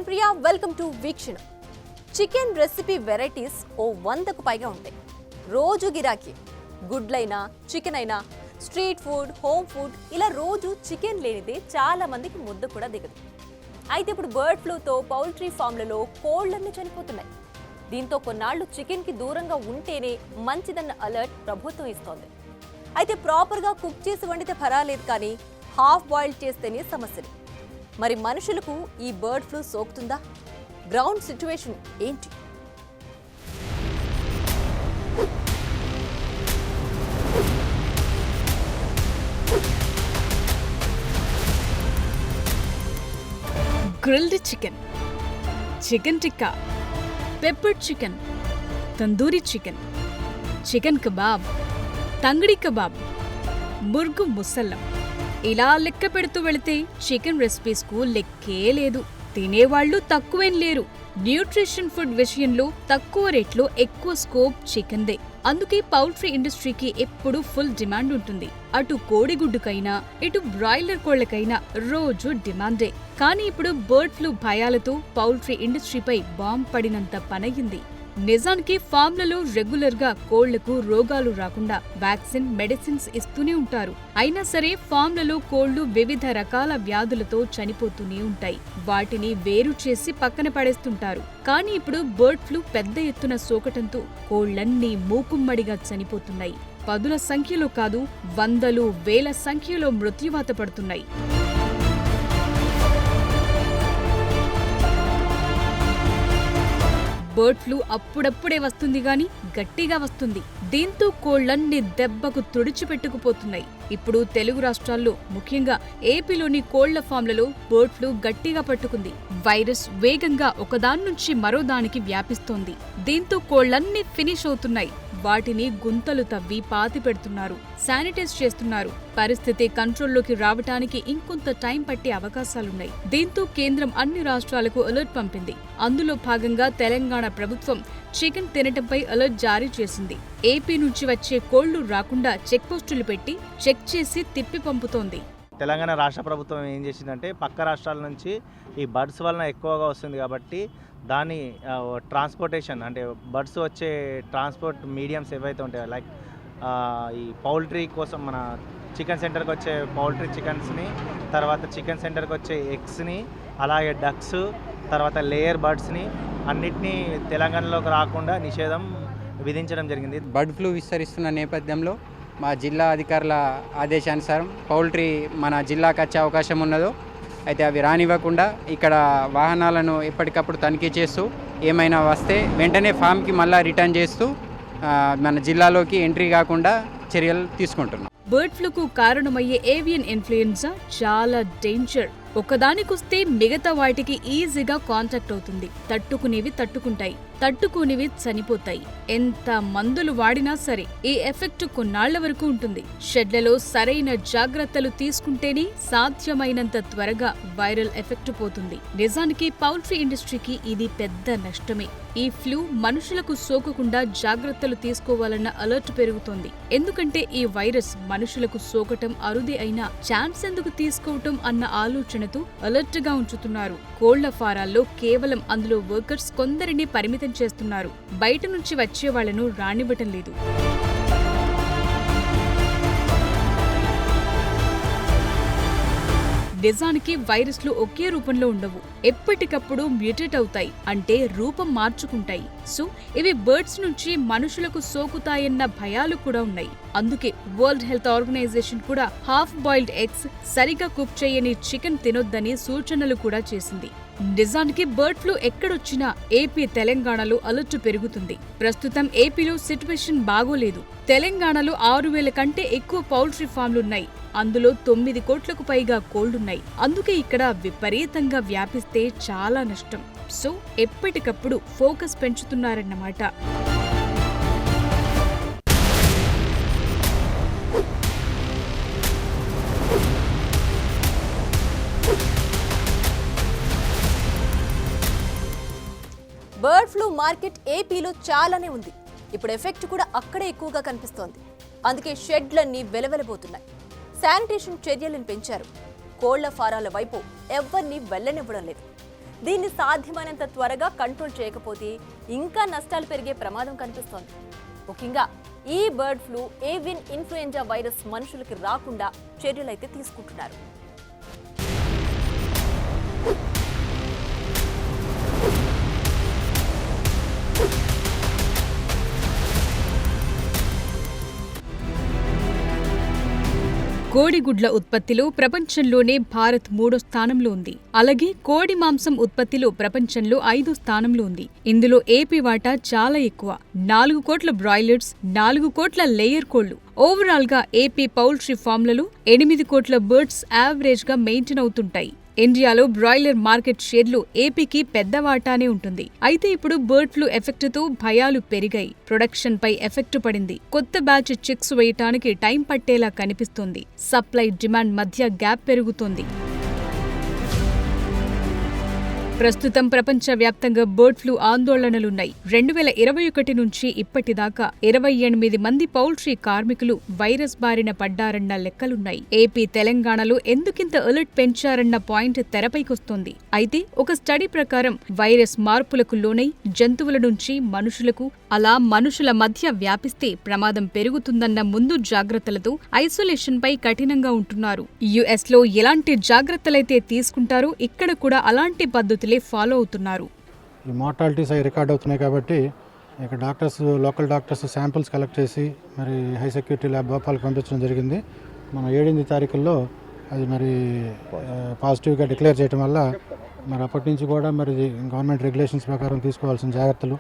Priya, welcome to వీక్షణ. Chicken recipe varieties ఓ 100కు పైగా ఉంటాయి. రోజు గిరాకీ. గుడ్లైనా, చికెన్ అయినా, స్ట్రీట్ ఫుడ్, హోమ్ ఫుడ్, ఇలా రోజు చికెన్ లేనిదే చాలా మందికి ముద్ద కూడా దిగదు. అయితే ఇప్పుడు బర్డ్ ఫ్లూతో పౌల్ట్రీ ఫామ్లలో కోళ్లన్నీ చనిపోతున్నాయి. దీంతో కొన్నాళ్లు చికెన్కి దూరంగా ఉంటేనే మంచిదన్న అలర్ట్ ప్రభుత్వం ఇస్తోంది. అయితే ప్రాపర్గా కుక్ చేసి వండితే పర్వాలేదు, కానీ హాఫ్ బాయిల్ చేస్తేనే సమస్యలు. మరి మనుషులకు ఈ బర్డ్ ఫ్లూ సోకుతుందా? గ్రౌండ్ సిచ్యువేషన్ ఏంటి? Grilled chicken, chicken tikka, peppered chicken, tandoori chicken, chicken kebab, tangdi kebab, murgh musallam, ఇలా లెక్క పెడుతూ వెళితే చికెన్ రెసిపీస్కు లెక్కే లేదు. తినేవాళ్లు తక్కువేం లేరు. న్యూట్రిషన్ ఫుడ్ విషయంలో తక్కువ రేట్లో ఎక్కువ స్కోప్ చికెన్దే. అందుకే పౌల్ట్రీ ఇండస్ట్రీకి ఎప్పుడూ ఫుల్ డిమాండ్ ఉంటుంది. అటు కోడిగుడ్డుకైనా, ఇటు బ్రాయిలర్ కోళ్లకైనా రోజు డిమాండే. కానీ ఇప్పుడు బర్డ్ ఫ్లూ భయాలతో పౌల్ట్రీ ఇండస్ట్రీపై బాంబ్ పడినంత పనయ్యింది. నిజానికి ఫామ్లలో రెగ్యులర్ గా కోళ్లకు రోగాలు రాకుండా వ్యాక్సిన్, మెడిసిన్స్ ఇస్తూనే ఉంటారు. అయినా సరే ఫామ్లలో కోళ్లు వివిధ రకాల వ్యాధులతో చనిపోతూనే ఉంటాయి. వాటిని వేరు చేసి పక్కన పడేస్తుంటారు. కానీ ఇప్పుడు బర్డ్ ఫ్లూ పెద్ద ఎత్తున సోకటంతో కోళ్లన్నీ మూకుమ్మడిగా చనిపోతున్నాయి. పదుల సంఖ్యలో కాదు, వందలు, వేల సంఖ్యలో మృత్యువాత పడుతున్నాయి. బర్డ్ ఫ్లూ అప్పుడప్పుడే వస్తుంది గాని గట్టిగా వస్తుంది. దీంతో కోళ్లన్నీ దెబ్బకు తుడిచిపెట్టుకుపోతున్నాయి. ఇప్పుడు తెలుగు రాష్ట్రాల్లో, ముఖ్యంగా ఏపీలోని కోళ్ల ఫామ్లలో బర్డ్ ఫ్లూ గట్టిగా పట్టుకుంది. వైరస్ వేగంగా ఒకదాని నుంచి మరో దానికి వ్యాపిస్తోంది. దీంతో కోళ్లన్నీ ఫినిష్ అవుతున్నాయి. వాటిని గుంతలు తవ్వి పాతి పెడుతున్నారు, శానిటైజ్ చేస్తున్నారు. పరిస్థితి కంట్రోల్లోకి రావటానికి ఇంకొంత టైం పట్టే అవకాశాలున్నాయి. దీంతో కేంద్రం అన్ని రాష్ట్రాలకు అలర్ట్ పంపింది. అందులో భాగంగా తెలంగాణ ప్రభుత్వం చికెన్ తినటంపై అలర్ట్ జారీ చేసింది. ఏపీ నుంచి వచ్చే కోళ్లు రాకుండా చెక్ పోస్టులు పెట్టి చెక్ చేసి తిప్పి పంపుతోంది. తెలంగాణ రాష్ట్ర ప్రభుత్వం ఏం చేసిందంటే, పక్క రాష్ట్రాల నుంచి ఈ బర్డ్స్ వలన ఎక్కువగా వస్తుంది కాబట్టి దాని ట్రాన్స్పోర్టేషన్, అంటే బర్డ్స్ వచ్చే ట్రాన్స్పోర్ట్ మీడియంస్ ఏవైతే ఉంటాయో, లైక్ ఈ పౌల్ట్రీ కోసం మన చికెన్ సెంటర్కి వచ్చే పౌల్ట్రీ చికెన్స్ని, తర్వాత చికెన్ సెంటర్కి వచ్చే ఎగ్స్ని, అలాగే డక్స్, తర్వాత లేయర్ బర్డ్స్ని అన్నిటినీ తెలంగాణలోకి రాకుండా నిషేధం విధించడం జరిగింది. బర్డ్ ఫ్లూ విస్తరిస్తున్న నేపథ్యంలో మా జిల్లా అధికారుల ఆదేశానుసారం పౌల్ట్రీ మన జిల్లాకు వచ్చే అవకాశం ఉన్నదో అయితే అవి రానివ్వకుండా ఇక్కడ వాహనాలను ఎప్పటికప్పుడు తనిఖీ చేస్తూ ఏమైనా వస్తే వెంటనే ఫామ్కి మళ్ళీ రిటర్న్ చేస్తూ మన జిల్లాలోకి ఎంట్రీ కాకుండా చర్యలు తీసుకుంటున్నాం. బర్డ్ ఫ్లూకు కారణమయ్యే ఏవియన్ ఇన్ఫ్లుయెన్జా చాలా డేంజర్. ఒకదానికొస్తే మిగతా వాటికి ఈజీగా కాంటాక్ట్ అవుతుంది. తట్టుకునేవి తట్టుకుంటాయి, తట్టుకోనివి చనిపోతాయి. ఎంత మందులు వాడినా సరే ఈ ఎఫెక్ట్ కొన్నాళ్ల వరకు ఉంటుంది. షెడ్లలో సరైన జాగ్రత్తలు తీసుకుంటేనే సాధ్యమైనంత త్వరగా వైరల్ ఎఫెక్ట్ పోతుంది. నిజానికి పౌల్ట్రీ ఇండస్ట్రీకి ఇది పెద్ద నష్టమే. ఈ ఫ్లూ మనుషులకు సోకకుండా జాగ్రత్తలు తీసుకోవాలన్న అలర్ట్ పెరుగుతోంది. ఎందుకంటే ఈ వైరస్ మనుషులకు సోకటం అరుదే అయినా ఛాన్స్ ఎందుకు తీసుకోవటం అన్న ఆలోచనతో అలర్ట్ గా ఉంచుతున్నారు. కోళ్ల ఫారాల్లో కేవలం అందులో వర్కర్స్ కొందరిని పరిమితం చేస్తున్నారు. బయట నుంచి వచ్చే వాళ్లను రానివ్వటం లేదు. నిజానికి వైరస్లు ఒకే రూపంలో ఉండవు. ఎప్పటికప్పుడు మ్యూటేట్ అవుతాయి, అంటే రూపం మార్చుకుంటాయి. సో ఇవి బర్డ్స్ నుంచి మనుషులకు సోకుతాయన్న భయాలు కూడా ఉన్నాయి. అందుకే వరల్డ్ హెల్త్ ఆర్గనైజేషన్ కూడా హాఫ్ బాయిల్డ్ ఎగ్స్, సరిగా కుక్ చేయని చికెన్ తినొద్దని సూచనలు కూడా చేసింది. నిజానికి బర్డ్ ఫ్లూ ఎక్కడొచ్చినా ఏపీ, తెలంగాణలో అలర్ట్ పెరుగుతుంది. ప్రస్తుతం ఏపీలో సిట్యుయేషన్ బాగోలేదు. తెలంగాణలో 6,000 కంటే ఎక్కువ పౌల్ట్రీ ఫామ్లున్నాయి. అందులో 9 కోట్లకు పైగా కోళ్లున్నాయి. అందుకే ఇక్కడ విపరీతంగా వ్యాపిస్తే చాలా నష్టం. సో ఎప్పటికప్పుడు ఫోకస్ పెంచుతున్నారన్నమాట. బర్డ్ ఫ్లూ మార్కెట్ ఏపీలో చాలానే ఉంది. ఇప్పుడు ఎఫెక్ట్ కూడా అక్కడే ఎక్కువగా కనిపిస్తోంది. అందుకే షెడ్లన్నీ వెలవెలబోతున్నాయి. శానిటేషన్ చర్యలను పెంచారు. కోళ్ల ఫారాల వైపు ఎవ్వరినీ వెళ్లనివ్వడం లేదు. దీన్ని సాధ్యమైనంత త్వరగా కంట్రోల్ చేయకపోతే ఇంకా నష్టాలు పెరిగే ప్రమాదం కనిపిస్తోంది. ముఖ్యంగా ఈ bird flu, avian influenza virus మనుషులకి రాకుండా చర్యలైతే తీసుకుంటున్నారు. కోడిగుడ్ల ఉత్పత్తిలో ప్రపంచంలోనే భారత్ 3వ స్థానంలో ఉంది. అలాగే కోడి మాంసం ఉత్పత్తిలో ప్రపంచంలో 5వ స్థానంలో ఉంది. ఇందులో ఏపీ వాటా చాలా ఎక్కువ. 4 కోట్ల బ్రాయిలర్స్, 4 కోట్ల లేయర్ కోళ్లు. ఓవరాల్ గా ఏపీ పౌల్ట్రీ ఫామ్లలో 8 కోట్ల బర్డ్స్ యావరేజ్ గా మెయింటైన్ అవుతుంటాయి. ఇండియాలో బ్రాయిలర్ మార్కెట్ షేర్లు ఏపీకి పెద్ద వాటానే ఉంటుంది. అయితే ఇప్పుడు బర్డ్ ఫ్లూ ఎఫెక్ట్తో భయాలు పెరిగాయి. ప్రొడక్షన్ పై ఎఫెక్ట్ పడింది. కొత్త బ్యాచ్ చిక్స్ వేయటానికి టైం పట్టేలా కనిపిస్తోంది. సప్లై డిమాండ్ మధ్య గ్యాప్ పెరుగుతోంది. ప్రస్తుతం ప్రపంచవ్యాప్తంగా బర్డ్ ఫ్లూ ఆందోళనలున్నాయి. 2021 నుంచి ఇప్పటిదాకా 28 మంది పౌల్ట్రీ కార్మికులు వైరస్ బారిన పడ్డారన్న లెక్కలున్నాయి. ఏపీ, తెలంగాణలో ఎందుకింత అలర్ట్ పెంచారన్న పాయింట్ తెరపైకొస్తోంది. అయితే ఒక స్టడీ ప్రకారం వైరస్ మార్పులకు లోనై జంతువుల నుంచి మనుషులకు, అలా మనుషుల మధ్య వ్యాపిస్తే ప్రమాదం పెరుగుతుందన్న ముందు జాగ్రత్తలతో ఐసోలేషన్ పై కఠినంగా ఉంటున్నారు. యుఎస్ లో ఎలాంటి జాగ్రత్తలైతే తీసుకుంటారో ఇక్కడ కూడా అలాంటి పద్ధతులు ఫాలో అవుతున్నారు. ఈ మార్టాలిటీస్ అవి రికార్డ్ అవుతున్నాయి కాబట్టి ఇక్కడ doctors, local doctors samples collect చేసి మరి హై సెక్యూరిటీ ల్యాబ్ భోపాల్కి పంపించడం జరిగింది. మన 8 తారీఖుల్లో అది మరి పాజిటివ్గా డిక్లేర్ చేయడం వల్ల మరి అప్పటి నుంచి కూడా మరి గవర్నమెంట్ రెగ్యులేషన్స్ ప్రకారం తీసుకోవాల్సిన జాగ్రత్తలు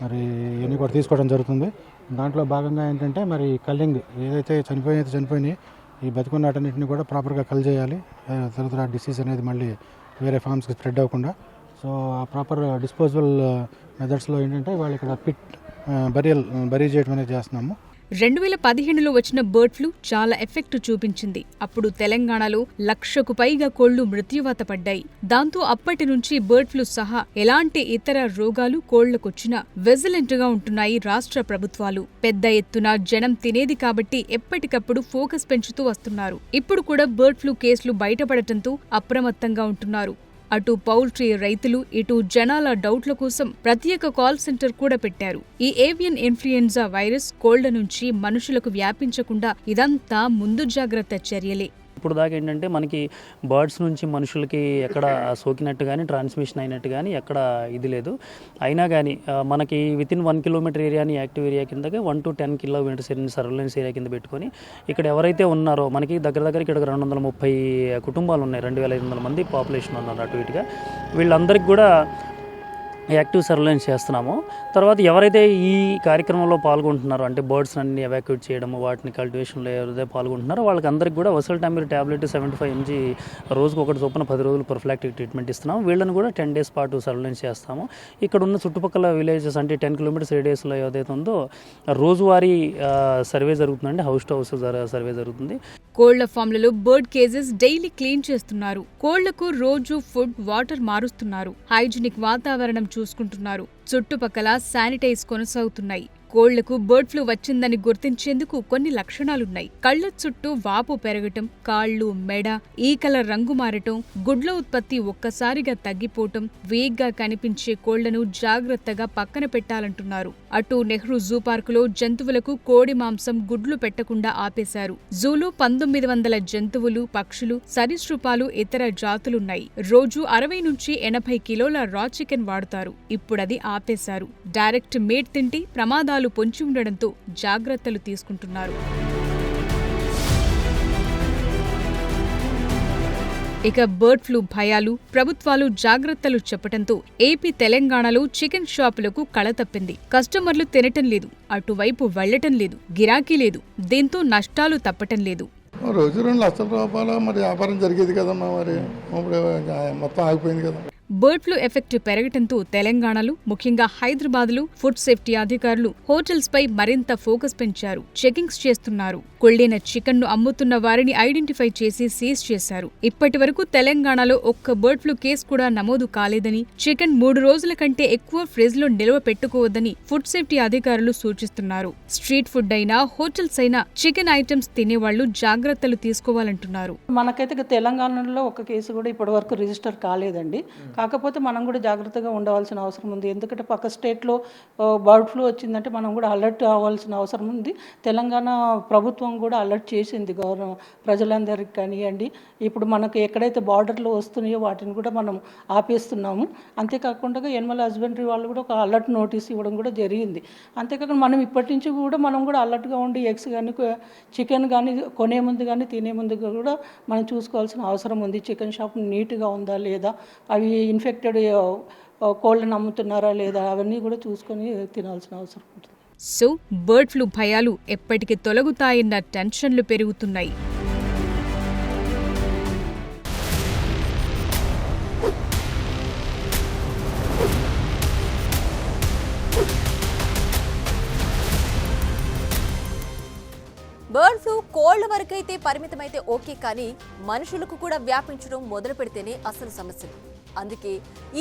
మరి ఇవన్నీ కూడా తీసుకోవడం జరుగుతుంది. దాంట్లో భాగంగా ఏంటంటే మరి కల్లింగ్ ఏదైతే చనిపోయినాయి ఈ బతుకున్నటన్నింటినీ కూడా ప్రాపర్గా కల్ చేయాలి. తర్వాత డిసీజ్ అనేది మళ్ళీ వేరే ఫార్మ్స్కి స్ప్రెడ్ అవ్వకుండా. సో ఆ ప్రాపర్ డిస్పోజబుల్ మెథడ్స్లో ఏంటంటే వాళ్ళు ఇక్కడ పిట్ బరీ చేయడం అనేది చేస్తున్నాము. 2015లో వచ్చిన బర్డ్ ఫ్లూ చాలా ఎఫెక్ట్ చూపించింది. అప్పుడు తెలంగాణలో 1,00,000కు పైగా కోళ్లు మృత్యువాత పడ్డాయి. దాంతో అప్పటి నుంచి బర్డ్ ఫ్లూ సహా ఎలాంటి ఇతర రోగాలు కోళ్లకొచ్చినా విజిలెంట్ గా ఉంటున్నాయి రాష్ట్ర ప్రభుత్వాలు. పెద్ద ఎత్తున జనం తినేది కాబట్టి ఎప్పటికప్పుడు ఫోకస్ పెంచుతూ వస్తున్నారు. ఇప్పుడు కూడా బర్డ్ ఫ్లూ కేసులు బయటపడటంతో అప్రమత్తంగా ఉంటున్నారు. అటు పౌల్ట్రీ రైతులు, ఇటు జనాల డౌట్ల కోసం ప్రత్యేక కాల్ సెంటర్ కూడా పెట్టారు. ఈ ఏవియన్ ఇన్ఫ్లుయెంజా వైరస్ కోళ్ల నుంచి మనుషులకు వ్యాపించకుండా ఇదంతా ముందు జాగ్రత్త చర్యలే. ఇప్పుడు దాకా ఏంటంటే మనకి బర్డ్స్ నుంచి మనుషులకి ఎక్కడ సోకినట్టు కానీ ట్రాన్స్మిషన్ అయినట్టు కానీ ఎక్కడ ఇది లేదు. అయినా కానీ మనకి వితిన్ 1 కిలోమీటర్ ఏరియాని యాక్టివ్ ఏరియా కిందకి 1 to 10 కిలోమీటర్స్ సర్వేలెన్స్ ఏరియా కింద పెట్టుకొని ఇక్కడ ఎవరైతే ఉన్నారో మనకి దగ్గర ఇక్కడ 230 కుటుంబాలు ఉన్నాయి. 2,500 మంది పాపులేషన్ ఉన్నారు అటు ఇటుగా. వీళ్ళందరికీ కూడా యాక్టివ్ సర్వేలెన్స్ చేస్తున్నాము. తర్వాత ఎవరైతే ఈ కార్యక్రమంలో పాల్గొంటున్నారో అంటే బర్డ్స్ అన్ని ఎవాక్యుయేట్ చేయడము, వాటిని కల్టివేషన్లో ఎవరైతే పాల్గొంటున్నారో వాళ్ళకి అందరికీ కూడా వసల్టామిర్ ట్యాబ్లెట్ 75 mg రోజుకు ఒకటి చొప్పున 10 రోజులు ప్రొఫిలాక్టిక్ ట్రీట్మెంట్ ఇస్తున్నాము. వీళ్ళని కూడా 10 days పాటు సర్వేలెన్స్ చేస్తాము. ఇక్కడ ఉన్న చుట్టుపక్కల విలేజెస్ అంటే 10 kilometers రేడియస్లో ఏదైతే ఉందో రోజువారీ సర్వే జరుగుతుందండి. హౌస్ టు హౌస్ సర్వే జరుగుతుంది. కోళ్ల ఫామ్లలో బర్డ్ కేజెస్ డైలీ క్లీన్ చేస్తున్నారు. కోళ్లకు రోజు ఫుడ్, వాటర్ మారుస్తున్నారు. హైజీనిక్ వాతావరణం చూసుకుంటున్నారు. చుట్టుపక్కల శానిటైజ్ కొనసాగుతున్నాయి. కోళ్లకు బర్డ్ ఫ్లూ వచ్చిందని గుర్తించేందుకు కొన్ని లక్షణాలున్నాయి. కళ్ల చుట్టూ వాపు పెరగటం, కాళ్లు, మెడ, ఈకల రంగు మారటం, గుడ్ల ఉత్పత్తి ఒక్కసారిగా తగ్గిపోవటం. వేగ్గా కనిపించే కోళ్లను జాగ్రత్తగా పక్కన పెట్టాలంటున్నారు. అటు నెహ్రూ జూ పార్కులో జంతువులకు కోడి మాంసం, గుడ్లు పెట్టకుండా ఆపేశారు. జూలో 1900 జంతువులు, పక్షులు, సరీసృపాలు, ఇతర జాతులున్నాయి. రోజు 60 నుంచి 80 కిలోల రా చికెన్ వాడుతారు. ఇప్పుడది ఆపేశారు. డైరెక్ట్ మీట్ తింటే ప్రమాదాలు పొంచి ఉండడంతో జాగ్రత్తలు తీసుకుంటున్నారు. ఇక బర్డ్ ఫ్లూ భయాలు, ప్రభుత్వాలు జాగ్రత్తలు చెప్పడంతో ఏపీ, తెలంగాణలో చికెన్ షాపులకు కళ తప్పింది. కస్టమర్లు తినటం లేదు, అటువైపు వెళ్లటం లేదు, గిరాకీ లేదు. దీంతో నష్టాలు తప్పటం లేదు. రోజు 2 లక్షల రూపాయలు మరి వ్యాపారం జరిగేది కదమ్మా, మరి ఇప్పుడు మొత్తం ఆగిపోయింది కదా. బర్డ్ ఫ్లూ ఎఫెక్ట్ పెరగటంతో తెలంగాణలో, ముఖ్యంగా హైదరాబాద్లో ఫుడ్ సేఫ్టీ అధికారులు హోటల్స్ పై మరింత ఫోకస్ పెంచారు. చెకింగ్స్ చేస్తున్నారు. కుళ్ళిన చికెన్ ను అమ్ముతున్న వారిని ఐడెంటిఫై చేసి సీజ్ చేశారు. ఇప్పటి వరకు తెలంగాణలో ఒక్క బర్డ్ ఫ్లూ కేసు కూడా నమోదు కాలేదని, చికెన్ 3 రోజుల కంటే ఎక్కువ ఫ్రిడ్జ్ లో నిల్వ పెట్టుకోవద్దని ఫుడ్ సేఫ్టీ అధికారులు సూచిస్తున్నారు. స్ట్రీట్ ఫుడ్ అయినా, హోటల్స్ అయినా చికెన్ ఐటమ్స్ తినేవాళ్లు జాగ్రత్తలు తీసుకోవాలంటున్నారు. మనకైతే తెలంగాణలో ఒక కేసు కూడా ఇప్పటి వరకు రిజిస్టర్ కాలేదండి. కాకపోతే మనం కూడా జాగ్రత్తగా ఉండవలసిన అవసరం ఉంది. ఎందుకంటే పక్క స్టేట్లో బర్డ్ ఫ్లూ వచ్చిందంటే మనం కూడా అలర్ట్ అవ్వాల్సిన అవసరం ఉంది. తెలంగాణ ప్రభుత్వం కూడా అలర్ట్ చేసింది ప్రజలందరికీ కానివ్వండి. ఇప్పుడు మనకు ఎక్కడైతే బార్డర్లో వస్తున్నాయో వాటిని కూడా మనం ఆపేస్తున్నాము. అంతేకాకుండా యానిమల్ హస్బెండరీ వాళ్ళు కూడా ఒక అలర్ట్ నోటీస్ ఇవ్వడం కూడా జరిగింది. అంతేకాకుండా మనం ఇప్పటి నుంచి కూడా మనం కూడా అలర్ట్గా ఉండి ఎగ్స్ కానీ చికెన్ కానీ కొనే ముందు కానీ తినే ముందు కూడా మనం చూసుకోవాల్సిన అవసరం ఉంది. చికెన్ షాప్ నీట్గా ఉందా లేదా, అవి ఇన్ఫెక్టెడ్ కోళ్ళని అమ్ముతున్నారా లేదా, అవన్నీ కూడా చూసుకొని తినాల్సిన అవసరం ఉంటుంది. సో బర్డ్ ఫ్లూ భయాలు ఎప్పటికి తొలగుతాయన్న టెన్షన్లు పెరుగుతున్నాయి. బర్డ్ ఫ్లూ కోళ్ల వరకైతే పరిమితమైతే ఓకే, కానీ మనుషులకు కూడా వ్యాపించడం మొదలు పెడితేనే అసలు సమస్యలు. అందుకే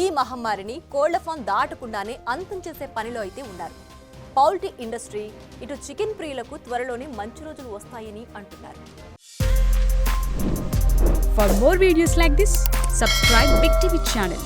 ఈ మహమ్మారిని కోళ్ల ఫామ్ దాటకుండానే అంతం చేసే పనిలో అయితే ఉన్నారు. పౌల్ట్రీ ఇండస్ట్రీ, ఇటు చికెన్ ప్రియులకు త్వరలోనే మంచి రోజులు వస్తాయని అంటున్నారు. For more videos like this, subscribe Big TV channel.